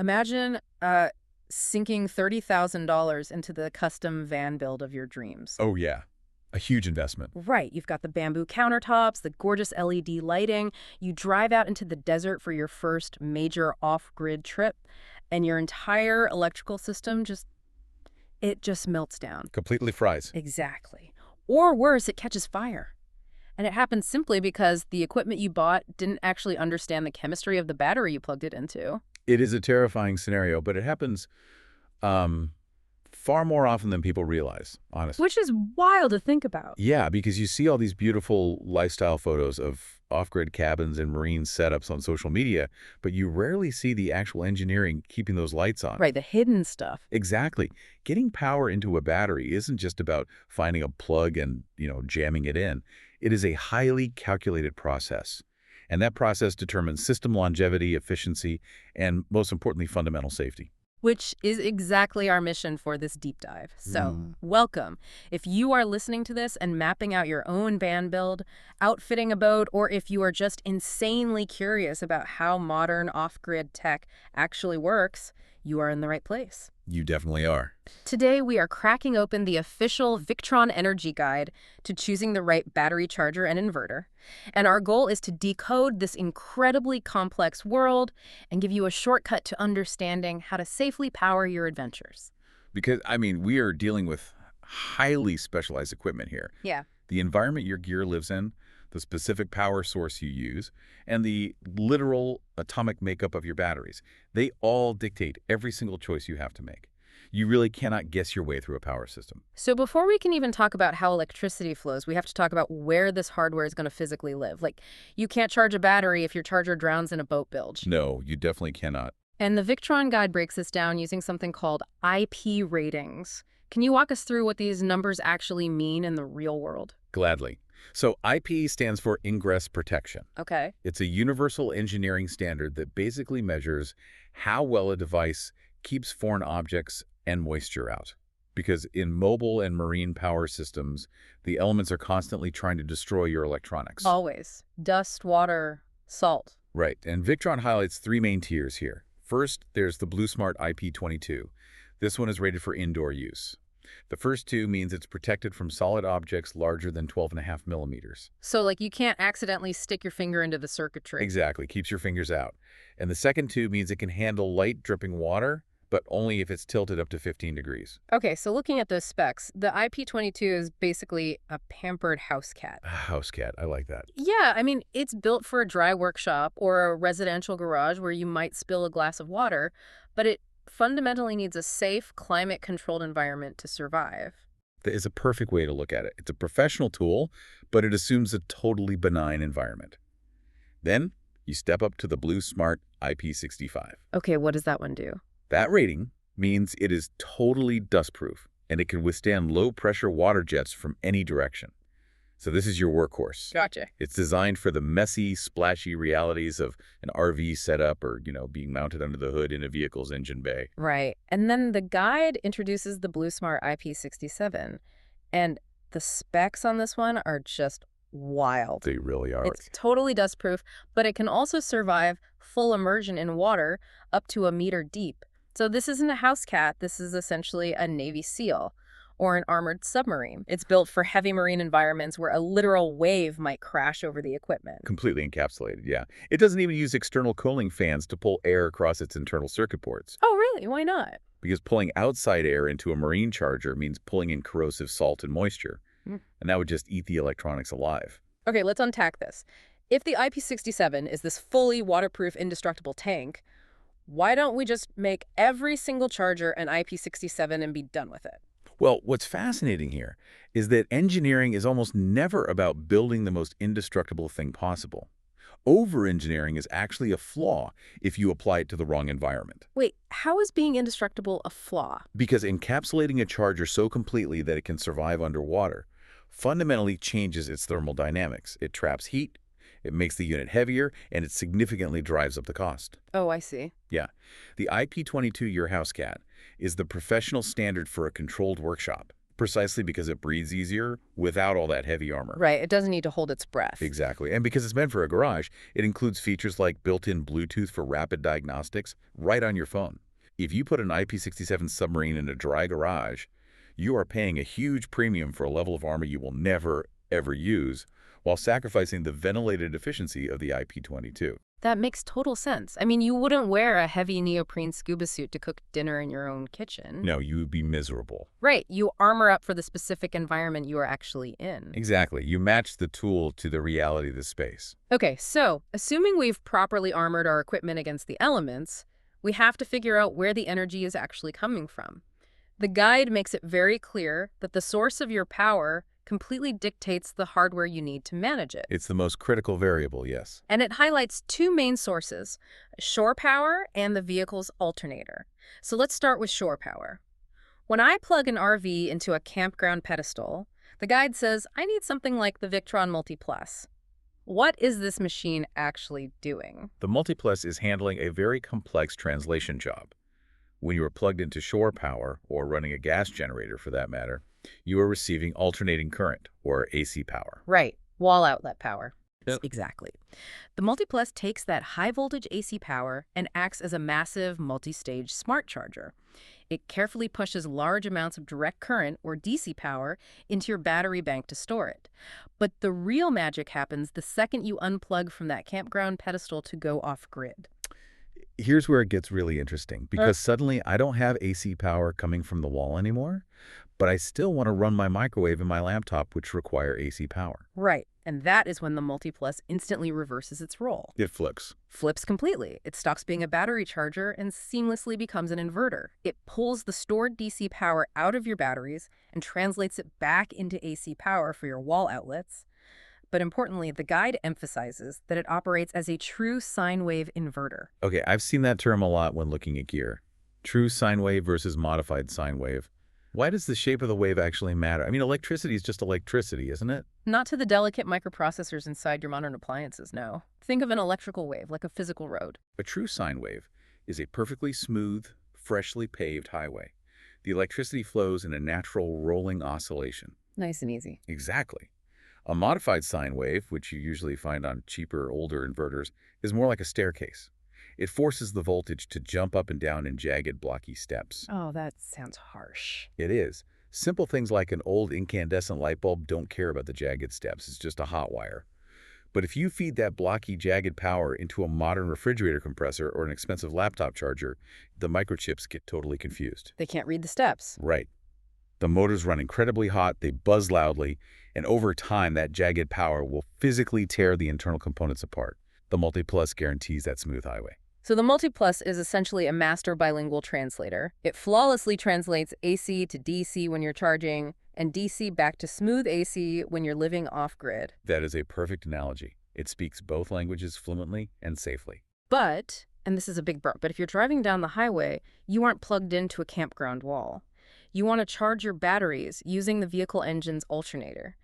Imagine sinking $30,000 into the custom van build of your dreams. Oh, yeah. A huge investment. Right, you've got the bamboo countertops, the gorgeous LED lighting. You drive out into the desert for your first major off-grid trip, and your entire electrical system just melts down. Completely fries. Exactly. Or worse, it catches fire. And it happens simply because the equipment you bought didn't actually understand the chemistry of the battery you plugged it into. It is a terrifying scenario, but it happens far more often than people realize, honestly. Which is wild to think about. Yeah, because you see all these beautiful lifestyle photos of off-grid cabins and marine setups on social media, but you rarely see the actual engineering keeping those lights on. Right, the hidden stuff. Exactly. Getting power into a battery isn't just about finding a plug and, jamming it in. It is a highly calculated process. And that process determines system longevity, efficiency, and most importantly, fundamental safety. Which is exactly our mission for this deep dive. So, welcome. If you are listening to this and mapping out your own van build, outfitting a boat, or if you are just insanely curious about how modern off-grid tech actually works, you are in the right place. You definitely are. Today, we are cracking open the official Victron Energy Guide to choosing the right battery charger and inverter. And our goal is to decode this incredibly complex world and give you a shortcut to understanding how to safely power your adventures. Because, we are dealing with highly specialized equipment here. Yeah. The environment your gear lives in, the specific power source you use, and the literal atomic makeup of your batteries. They all dictate every single choice you have to make. You really cannot guess your way through a power system. So before we can even talk about how electricity flows, we have to talk about where this hardware is going to physically live. Like, you can't charge a battery if your charger drowns in a boat bilge. No, you definitely cannot. And the Victron Guide breaks this down using something called IP ratings. Can you walk us through what these numbers actually mean in the real world? Gladly. So IP stands for ingress protection. Okay. It's a universal engineering standard that basically measures how well a device keeps foreign objects and moisture out. Because in mobile and marine power systems, the elements are constantly trying to destroy your electronics. Always. Dust, water, salt. Right, and Victron highlights three main tiers here. First, there's the BlueSmart IP22. This one is rated for indoor use. The first two means it's protected from solid objects larger than 12.5 millimeters. So, like, you can't accidentally stick your finger into the circuitry. Exactly, keeps your fingers out. And the second two means it can handle light dripping water, but only if it's tilted up to 15 degrees. Okay, so looking at those specs, the IP22 is basically a pampered house cat. A house cat, I like that. Yeah, it's built for a dry workshop or a residential garage where you might spill a glass of water, but it fundamentally needs a safe, climate-controlled environment to survive. That is a perfect way to look at it. It's a professional tool, but it assumes a totally benign environment. Then you step up to the BlueSmart IP65. Okay, what does that one do? That rating means it is totally dustproof, and it can withstand low-pressure water jets from any direction. So this is your workhorse. Gotcha. It's designed for the messy, splashy realities of an RV setup or, being mounted under the hood in a vehicle's engine bay. Right. And then the guide introduces the BlueSmart IP67, and the specs on this one are just wild. They really are. It's totally dustproof, but it can also survive full immersion in water up to a meter deep. So this isn't a house cat. This is essentially a Navy SEAL or an armored submarine. It's built for heavy marine environments where a literal wave might crash over the equipment. Completely encapsulated, yeah. It doesn't even use external cooling fans to pull air across its internal circuit boards. Oh, really? Why not? Because pulling outside air into a marine charger means pulling in corrosive salt and moisture. And that would just eat the electronics alive. Okay, let's unpack this. If the IP67 is this fully waterproof, indestructible tank, why don't we just make every single charger an IP67 and be done with it? Well, what's fascinating here is that engineering is almost never about building the most indestructible thing possible. Over-engineering is actually a flaw if you apply it to the wrong environment. Wait, how is being indestructible a flaw? Because encapsulating a charger so completely that it can survive underwater fundamentally changes its thermal dynamics. It traps heat, it makes the unit heavier, and it significantly drives up the cost. Oh, I see. Yeah. The IP22 Your House Cat is the professional standard for a controlled workshop. precisely because it breathes easier without all that heavy armor. Right, it doesn't need to hold its breath. Exactly. And because it's meant for a garage, it includes features like built-in Bluetooth for rapid diagnostics right on your phone. If you put an IP67 submarine in a dry garage, you are paying a huge premium for a level of armor you will never, ever use, while sacrificing the ventilated efficiency of the IP22. That makes total sense. I mean, you wouldn't wear a heavy neoprene scuba suit to cook dinner in your own kitchen. No, you would be miserable. Right, you armor up for the specific environment you are actually in. Exactly. You match the tool to the reality of the space. Okay, so assuming we've properly armored our equipment against the elements, we have to figure out where the energy is actually coming from. The guide makes it very clear that the source of your power completely dictates the hardware you need to manage it. It's the most critical variable, yes. And it highlights two main sources, shore power and the vehicle's alternator. So let's start with shore power. When I plug an RV into a campground pedestal, the guide says I need something like the Victron MultiPlus. What is this machine actually doing? The MultiPlus is handling a very complex translation job. When you are plugged into shore power, or running a gas generator for that matter, you are receiving alternating current, or AC power. Right, wall outlet power. Yep. Exactly. The MultiPlus takes that high-voltage AC power and acts as a massive multi-stage smart charger. It carefully pushes large amounts of direct current, or DC power, into your battery bank to store it. But the real magic happens the second you unplug from that campground pedestal to go off-grid. Here's where it gets really interesting, because suddenly I don't have AC power coming from the wall anymore, but I still want to run my microwave and my laptop, which require AC power. Right, and that is when the MultiPlus instantly reverses its role. It flips. Flips completely. It stops being a battery charger and seamlessly becomes an inverter. It pulls the stored DC power out of your batteries and translates it back into AC power for your wall outlets. But importantly, the guide emphasizes that it operates as a true sine wave inverter. Okay, I've seen that term a lot when looking at gear. True sine wave versus modified sine wave. Why does the shape of the wave actually matter? I mean, electricity is just electricity, isn't it? Not to the delicate microprocessors inside your modern appliances, no. Think of an electrical wave like a physical road. A true sine wave is a perfectly smooth, freshly paved highway. The electricity flows in a natural rolling oscillation. Nice and easy. Exactly. A modified sine wave, which you usually find on cheaper, older inverters, is more like a staircase. It forces the voltage to jump up and down in jagged, blocky steps. Oh, that sounds harsh. It is. Simple things like an old incandescent light bulb don't care about the jagged steps. It's just a hot wire. But if you feed that blocky, jagged power into a modern refrigerator compressor or an expensive laptop charger, the microchips get totally confused. They can't read the steps. Right. The motors run incredibly hot, they buzz loudly, and over time that jagged power will physically tear the internal components apart. The MultiPlus guarantees that smooth highway. So the MultiPlus is essentially a master bilingual translator. It flawlessly translates AC to DC when you're charging, and DC back to smooth AC when you're living off-grid. That is a perfect analogy. It speaks both languages fluently and safely. But, and this is a big but if you're driving down the highway, you aren't plugged into a campground wall. You want to charge your batteries using the vehicle engine's alternator.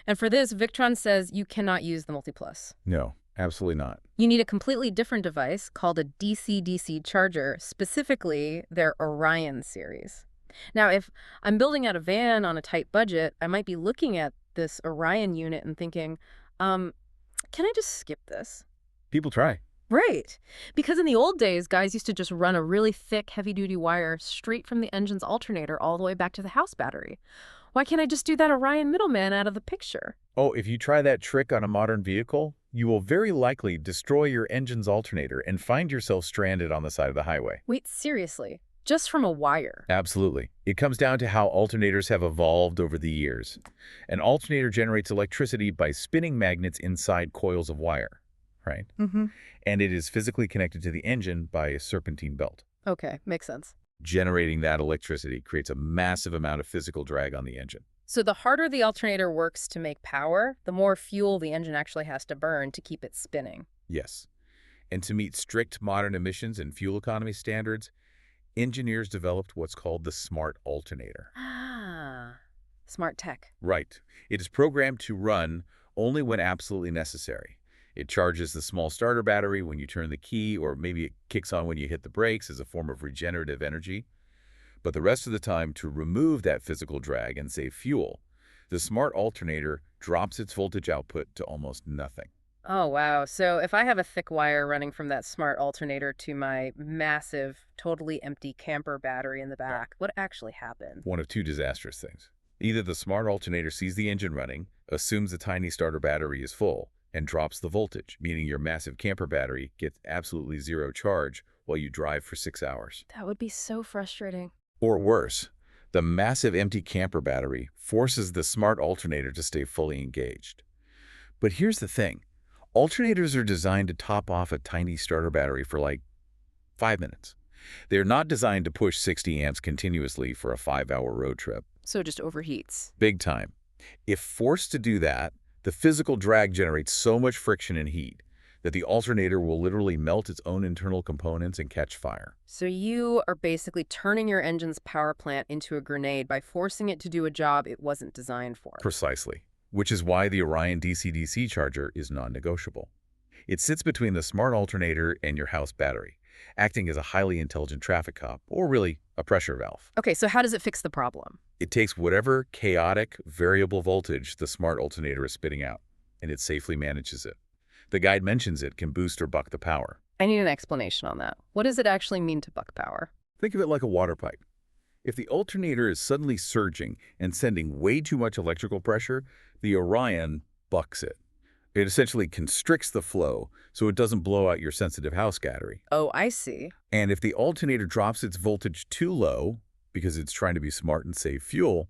And for this, Victron says you cannot use the MultiPlus. No, absolutely not. You need a completely different device called a DC-DC charger, specifically their Orion series. Now, if I'm building out a van on a tight budget, I might be looking at this Orion unit and thinking, can I just skip this? People try. Right. Because in the old days, guys used to just run a really thick, heavy-duty wire straight from the engine's alternator all the way back to the house battery. Why can't I just do that Orion middleman out of the picture? Oh, if you try that trick on a modern vehicle, you will very likely destroy your engine's alternator and find yourself stranded on the side of the highway. Wait, seriously? Just from a wire? Absolutely. It comes down to how alternators have evolved over the years. An alternator generates electricity by spinning magnets inside coils of wire, right? Mm-hmm. And it is physically connected to the engine by a serpentine belt. Okay, makes sense. Generating that electricity creates a massive amount of physical drag on the engine. So the harder the alternator works to make power, the more fuel the engine actually has to burn to keep it spinning. Yes. And to meet strict modern emissions and fuel economy standards, engineers developed what's called the smart alternator. Ah, smart tech. Right. It is programmed to run only when absolutely necessary. It charges the small starter battery when you turn the key, or maybe it kicks on when you hit the brakes as a form of regenerative energy. but the rest of the time to remove that physical drag and save fuel. The smart alternator drops its voltage output to almost nothing. Oh, wow. So if I have a thick wire running from that smart alternator to my massive, totally empty camper battery in the back, what actually happens? One of two disastrous things. Either the smart alternator sees the engine running, assumes the tiny starter battery is full, and drops the voltage, meaning your massive camper battery gets absolutely zero charge while you drive for 6 hours. That would be so frustrating. Or worse, the massive empty camper battery forces the smart alternator to stay fully engaged. But here's the thing. Alternators are designed to top off a tiny starter battery for like 5 minutes. They're not designed to push 60 amps continuously for a 5-hour road trip. So it just overheats. Big time. If forced to do that, the physical drag generates so much friction and heat that the alternator will literally melt its own internal components and catch fire. So you are basically turning your engine's power plant into a grenade by forcing it to do a job it wasn't designed for. Precisely. Which is why the Orion DC-DC charger is non-negotiable. It sits between the smart alternator and your house battery, acting as a highly intelligent traffic cop, or really a pressure valve. Okay, so how does it fix the problem? It takes whatever chaotic, variable voltage the smart alternator is spitting out, and it safely manages it. The guide mentions it can boost or buck the power. I need an explanation on that. What does it actually mean to buck power? Think of it like a water pipe. If the alternator is suddenly surging and sending way too much electrical pressure, the Orion bucks it. It essentially constricts the flow so it doesn't blow out your sensitive house battery. Oh, I see. And if the alternator drops its voltage too low, because it's trying to be smart and save fuel,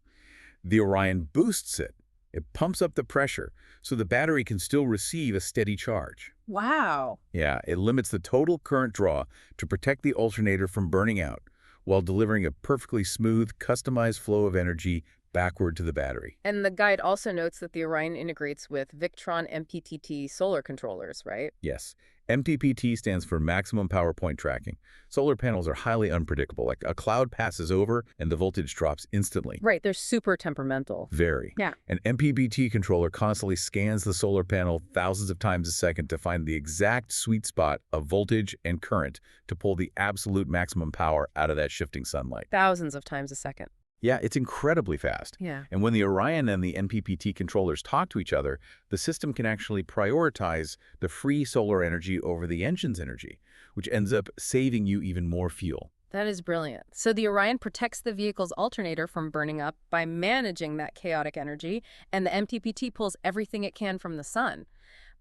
the Orion boosts it. It pumps up the pressure so the battery can still receive a steady charge. Wow. Yeah, it limits the total current draw to protect the alternator from burning out, while delivering a perfectly smooth, customized flow of energy backward to the battery. And the guide also notes that the Orion integrates with Victron MPPT solar controllers, right? Yes, MPPT stands for Maximum Power Point Tracking. Solar panels are highly unpredictable. Like a cloud passes over and the voltage drops instantly. Right, they're super temperamental. Very. Yeah. An MPPT controller constantly scans the solar panel thousands of times a second to find the exact sweet spot of voltage and current to pull the absolute maximum power out of that shifting sunlight. Thousands of times a second. Yeah, it's incredibly fast. Yeah. And when the Orion and the MPPT controllers talk to each other, the system can actually prioritize the free solar energy over the engine's energy, which ends up saving you even more fuel. That is brilliant. So the Orion protects the vehicle's alternator from burning up by managing that chaotic energy, and the MPPT pulls everything it can from the sun.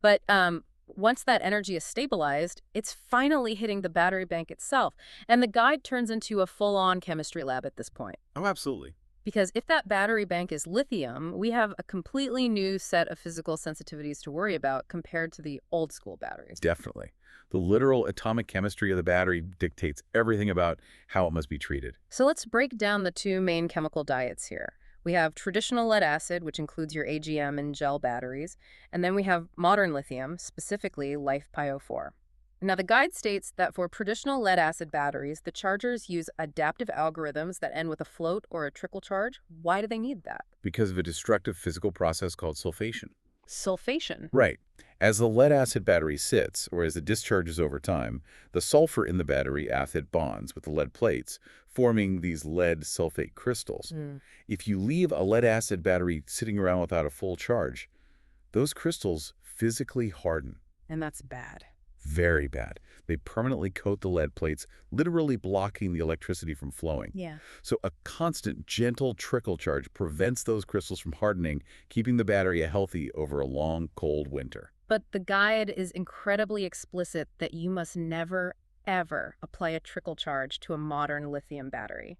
But once that energy is stabilized, it's finally hitting the battery bank itself. And the guide turns into a full-on chemistry lab at this point. Oh, absolutely. Because if that battery bank is lithium, we have a completely new set of physical sensitivities to worry about compared to the old school batteries. Definitely. The literal atomic chemistry of the battery dictates everything about how it must be treated. So let's break down the two main chemical diets here. We have traditional lead acid, which includes your AGM and gel batteries, and then we have modern lithium, specifically LiFePO4. Now, the guide states that for traditional lead acid batteries, the chargers use adaptive algorithms that end with a float or a trickle charge. Why do they need that? Because of a destructive physical process called sulfation. Sulfation. Right. As the lead acid battery sits, or as it discharges over time, the sulfur in the battery acid bonds with the lead plates, forming these lead sulfate crystals. If you leave a lead acid battery sitting around without a full charge, those crystals physically harden. And that's bad. Very bad. They permanently coat the lead plates, literally blocking the electricity from flowing. Yeah. So a constant, gentle trickle charge prevents those crystals from hardening, keeping the battery healthy over a long, cold winter. But the guide is incredibly explicit that you must never, ever apply a trickle charge to a modern lithium battery.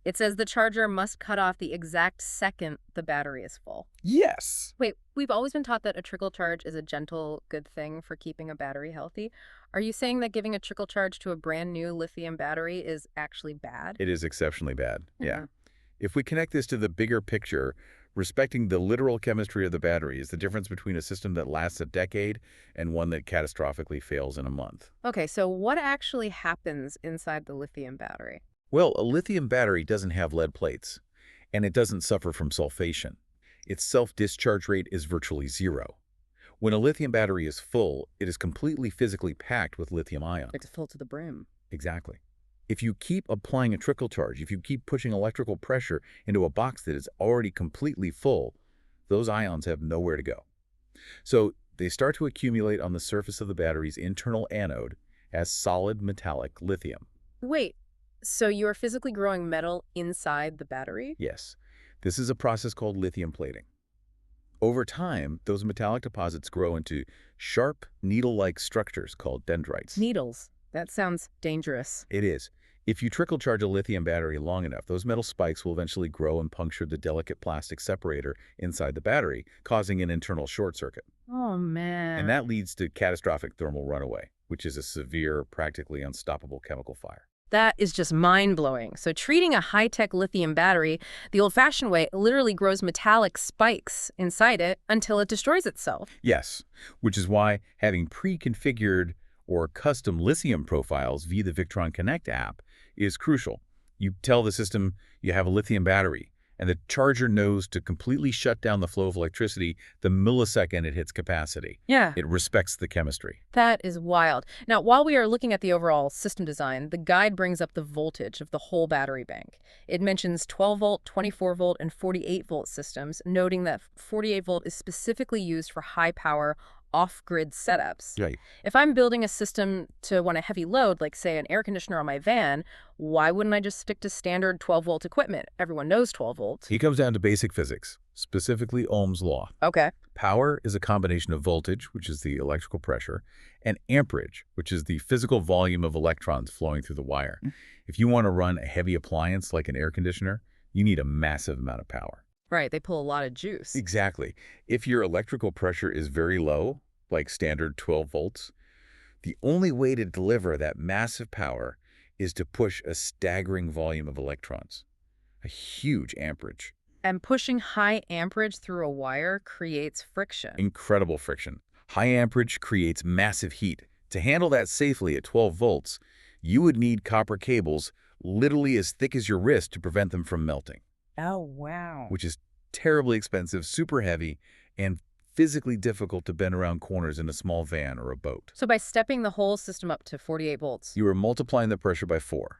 It says the charger must cut off the exact second the battery is full. Yes. Wait, we've always been taught that a trickle charge is a gentle, good thing for keeping a battery healthy. Are you saying that giving a trickle charge to a brand new lithium battery is actually bad? It is exceptionally bad. Yeah. Yeah. If we connect this to the bigger picture, respecting the literal chemistry of the battery is the difference between a system that lasts a decade and one that catastrophically fails in a month. Okay, so what actually happens inside the lithium battery? Well, a lithium battery doesn't have lead plates, and it doesn't suffer from sulfation. Its self-discharge rate is virtually zero. When a lithium battery is full, it is completely physically packed with lithium ion. It's full to the brim. Exactly. If you keep applying a trickle charge, if you keep pushing electrical pressure into a box that is already completely full, those ions have nowhere to go. So they start to accumulate on the surface of the battery's internal anode as solid metallic lithium. Wait, so you are physically growing metal inside the battery? Yes, this is a process called lithium plating. Over time, those metallic deposits grow into sharp, needle-like structures called dendrites. Needles. That sounds dangerous. It is. If you trickle charge a lithium battery long enough, those metal spikes will eventually grow and puncture the delicate plastic separator inside the battery, causing an internal short circuit. Oh, man. And that leads to catastrophic thermal runaway, which is a severe, practically unstoppable chemical fire. That is just mind-blowing. So treating a high-tech lithium battery the old-fashioned way literally grows metallic spikes inside it until it destroys itself. Yes, which is why having pre-configured or custom lithium profiles via the Victron Connect app is crucial. You tell the system you have a lithium battery, and the charger knows to completely shut down the flow of electricity the millisecond it hits capacity. Yeah. It respects the chemistry. That is wild. Now, while we are looking at the overall system design, the guide brings up the voltage of the whole battery bank. It mentions 12-volt, 24-volt, and 48-volt systems, noting that 48-volt is specifically used for high-power, off-grid setups. Right. If I'm building a system to run a heavy load, like, say, an air conditioner on my van, why wouldn't I just stick to standard 12-volt equipment? Everyone knows 12 volts. It comes down to basic physics, specifically Ohm's law. Okay. Power is a combination of voltage, which is the electrical pressure, and amperage, which is the physical volume of electrons flowing through the wire. If you want to run a heavy appliance like an air conditioner, you need a massive amount of power. Right, they pull a lot of juice. Exactly. If your electrical pressure is very low, like standard 12 volts, the only way to deliver that massive power is to push a staggering volume of electrons, a huge amperage. And pushing high amperage through a wire creates friction. Incredible friction. High amperage creates massive heat. To handle that safely at 12 volts, you would need copper cables literally as thick as your wrist to prevent them from melting. Oh, wow. Which is terribly expensive, super heavy, and physically difficult to bend around corners in a small van or a boat. So by stepping the whole system up to 48 volts. You are multiplying the pressure by 4.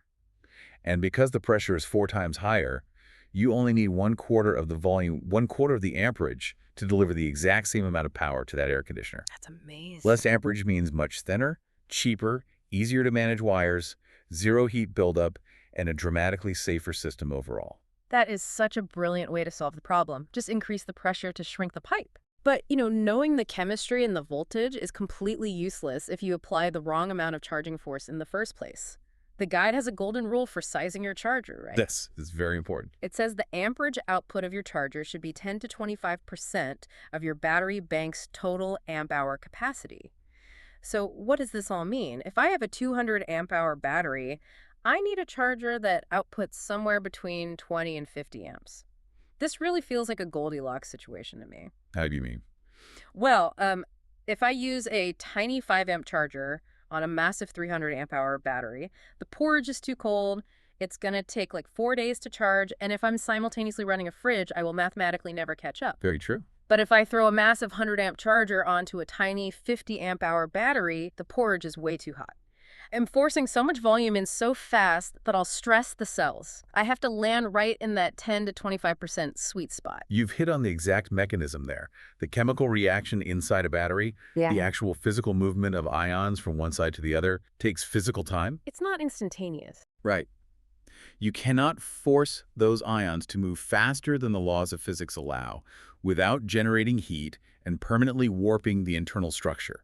And because the pressure is 4 times higher, you only need 1/4 of the volume, 1/4 of the amperage to deliver the exact same amount of power to that air conditioner. That's amazing. Less amperage means much thinner, cheaper, easier to manage wires, zero heat buildup, and a dramatically safer system overall. That is such a brilliant way to solve the problem. Just increase the pressure to shrink the pipe. But, knowing the chemistry and the voltage is completely useless if you apply the wrong amount of charging force in the first place. The guide has a golden rule for sizing your charger, right? This is very important. It says the amperage output of your charger should be 10 to 25% of your battery bank's total amp-hour capacity. So what does this all mean? If I have a 200 amp-hour battery, I need a charger that outputs somewhere between 20 and 50 amps. This really feels like a Goldilocks situation to me. How do you mean? Well, if I use a tiny 5-amp charger on a massive 300 amp-hour battery, the porridge is too cold, it's going to take like 4 days to charge, and if I'm simultaneously running a fridge, I will mathematically never catch up. Very true. But if I throw a massive 100-amp charger onto a tiny 50 amp-hour battery, the porridge is way too hot. I'm forcing so much volume in so fast that I'll stress the cells. I have to land right in that 10 to 25% sweet spot. You've hit on the exact mechanism there. The chemical reaction inside a battery, the actual physical movement of ions from one side to the other, takes physical time. It's not instantaneous. Right. You cannot force those ions to move faster than the laws of physics allow without generating heat and permanently warping the internal structure.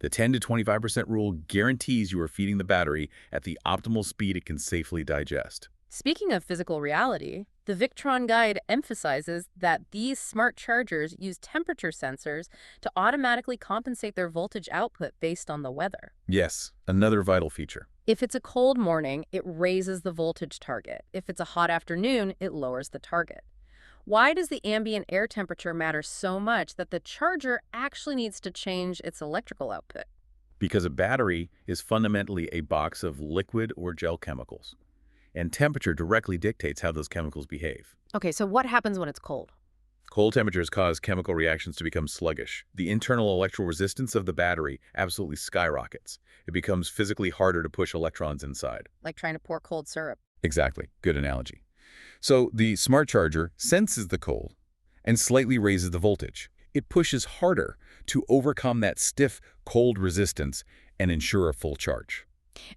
The 10 to 25% rule guarantees you are feeding the battery at the optimal speed it can safely digest. Speaking of physical reality, the Victron guide emphasizes that these smart chargers use temperature sensors to automatically compensate their voltage output based on the weather. Yes, another vital feature. If it's a cold morning, it raises the voltage target. If it's a hot afternoon, it lowers the target. Why does the ambient air temperature matter so much that the charger actually needs to change its electrical output? Because a battery is fundamentally a box of liquid or gel chemicals, and temperature directly dictates how those chemicals behave. Okay, so what happens when it's cold? Cold temperatures cause chemical reactions to become sluggish. The internal electrical resistance of the battery absolutely skyrockets. It becomes physically harder to push electrons inside. Like trying to pour cold syrup. Exactly. Good analogy. So the smart charger senses the cold and slightly raises the voltage. It pushes harder to overcome that stiff, cold resistance and ensure a full charge.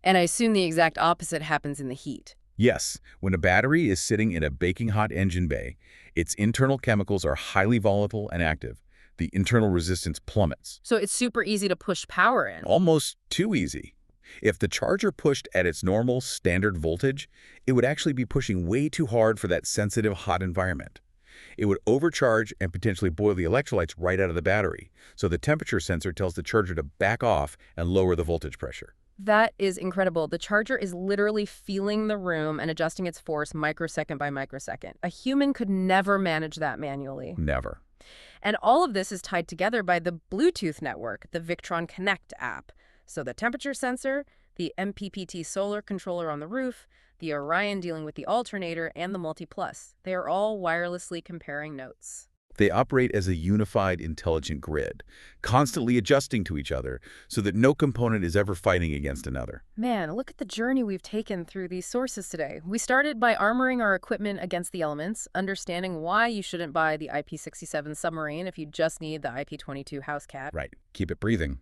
And I assume the exact opposite happens in the heat. Yes, when a battery is sitting in a baking hot engine bay, its internal chemicals are highly volatile and active. The internal resistance plummets. So it's super easy to push power in. Almost too easy. If the charger pushed at its normal standard voltage, it would actually be pushing way too hard for that sensitive hot environment. It would overcharge and potentially boil the electrolytes right out of the battery, so the temperature sensor tells the charger to back off and lower the voltage pressure. That is incredible. The charger is literally feeling the room and adjusting its force microsecond by microsecond. A human could never manage that manually. Never. And all of this is tied together by the Bluetooth network, the Victron Connect app. So the temperature sensor, the MPPT solar controller on the roof, the Orion dealing with the alternator, and the MultiPlus. They are all wirelessly comparing notes. They operate as a unified, intelligent grid, constantly adjusting to each other so that no component is ever fighting against another. Man, look at the journey we've taken through these sources today. We started by armoring our equipment against the elements, understanding why you shouldn't buy the IP-67 submarine if you just need the IP-22 house cat. Right. Keep it breathing.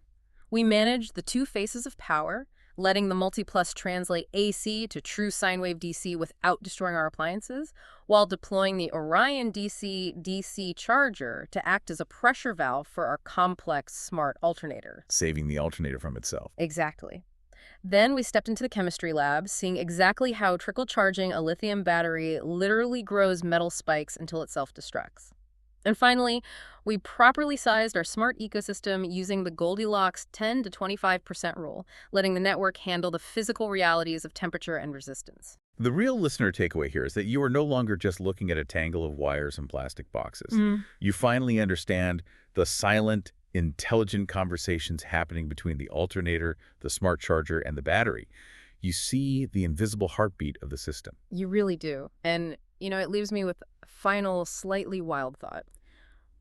We managed the two faces of power, letting the MultiPlus translate AC to true sine wave DC without destroying our appliances, while deploying the Orion DC-DC charger to act as a pressure valve for our complex smart alternator. Saving the alternator from itself. Exactly. Then we stepped into the chemistry lab, seeing exactly how trickle charging a lithium battery literally grows metal spikes until it self-destructs. And finally, we properly sized our smart ecosystem using the Goldilocks 10 to 25% rule, letting the network handle the physical realities of temperature and resistance. The real listener takeaway here is that you are no longer just looking at a tangle of wires and plastic boxes. You finally understand the silent, intelligent conversations happening between the alternator, the smart charger, and the battery. You see the invisible heartbeat of the system. You really do. And, it leaves me with a final, slightly wild thought.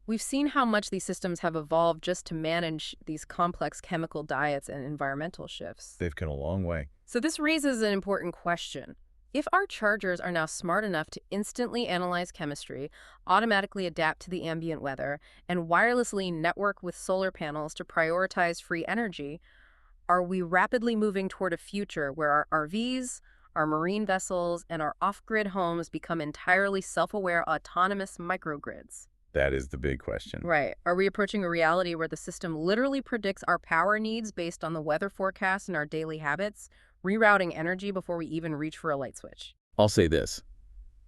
We've seen how much these systems have evolved just to manage these complex chemical diets and environmental shifts. They've come a long way. So this raises an important question. If our chargers are now smart enough to instantly analyze chemistry, automatically adapt to the ambient weather, and wirelessly network with solar panels to prioritize free energy, are we rapidly moving toward a future where our RVs, our marine vessels, and our off-grid homes become entirely self-aware, autonomous microgrids? That is the big question. Right. Are we approaching a reality where the system literally predicts our power needs based on the weather forecast and our daily habits, rerouting energy before we even reach for a light switch? I'll say this.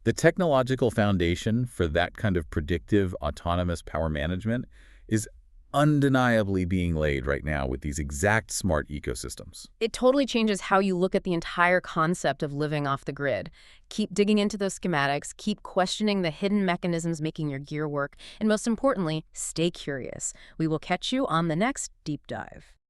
The technological foundation for that kind of predictive, autonomous power management is undeniably being laid right now with these exact smart ecosystems. It totally changes how you look at the entire concept of living off the grid. Keep digging into those schematics, keep questioning the hidden mechanisms making your gear work, and most importantly, stay curious. We will catch you on the next Deep Dive.